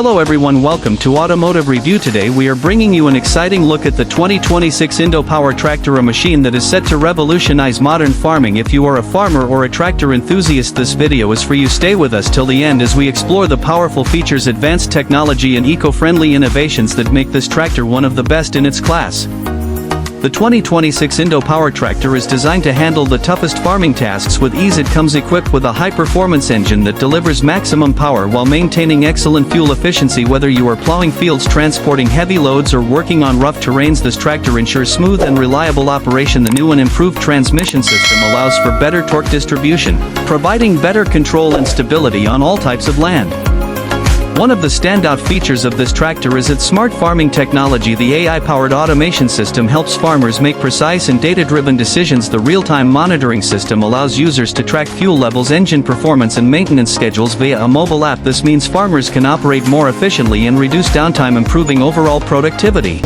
Hello everyone, welcome to Automotive Review. Today we are bringing you an exciting look at the 2026 Indo Power Tractor, a machine that is set to revolutionize modern farming. If you are a farmer or a tractor enthusiast, this video is for you. Stay with us till the end as we explore the powerful features, advanced technology and eco-friendly innovations that make this tractor one of the best in its class. The 2026 Indo Power Tractor is designed to handle the toughest farming tasks with ease. It comes equipped with a high-performance engine that delivers maximum power while maintaining excellent fuel efficiency. Whether you are plowing fields, transporting heavy loads, or working on rough terrains, this tractor ensures smooth and reliable operation. The new and improved transmission system allows for better torque distribution, providing better control and stability on all types of land. One of the standout features of this tractor is its smart farming technology. The AI-powered automation system helps farmers make precise and data-driven decisions. The real-time monitoring system allows users to track fuel levels, engine performance, and maintenance schedules via a mobile app. This means farmers can operate more efficiently and reduce downtime, improving overall productivity.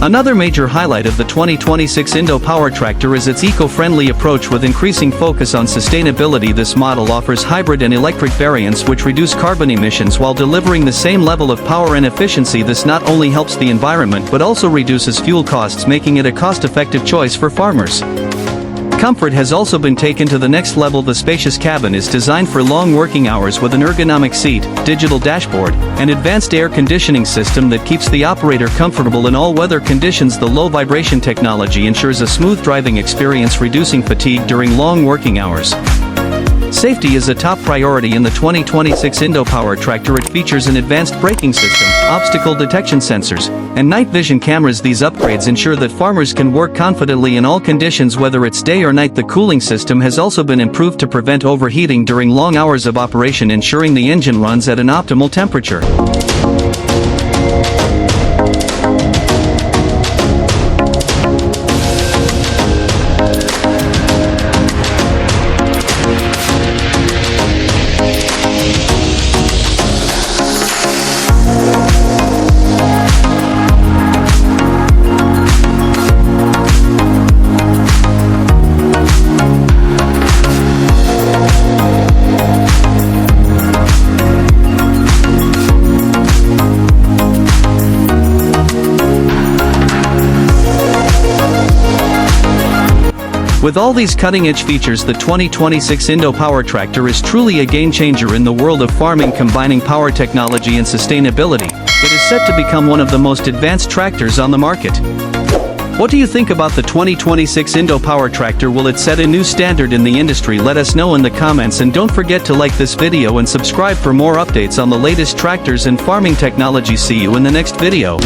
Another major highlight of the 2026 Indo Power Tractor is its eco-friendly approach with increasing focus on sustainability. This model offers hybrid and electric variants which reduce carbon emissions while delivering the same level of power and efficiency. This not only helps the environment but also reduces fuel costs, making it a cost-effective choice for farmers. Comfort has also been taken to the next level. The spacious cabin is designed for long working hours with an ergonomic seat, digital dashboard, and advanced air conditioning system that keeps the operator comfortable in all weather conditions. The low vibration technology ensures a smooth driving experience, reducing fatigue during long working hours. Safety is a top priority in the 2026 Indo Power Tractor. It features an advanced braking system, obstacle detection sensors, and night vision cameras. These upgrades ensure that farmers can work confidently in all conditions, whether it's day or night. The cooling system has also been improved to prevent overheating during long hours of operation, ensuring the engine runs at an optimal temperature. With all these cutting-edge features, the 2026 Indo Power Tractor is truly a game-changer in the world of farming. Combining power technology and sustainability, it is set to become one of the most advanced tractors on the market. What do you think about the 2026 Indo Power Tractor? Will it set a new standard in the industry? Let us know in the comments, and don't forget to like this video and subscribe for more updates on the latest tractors and farming technology. See you in the next video.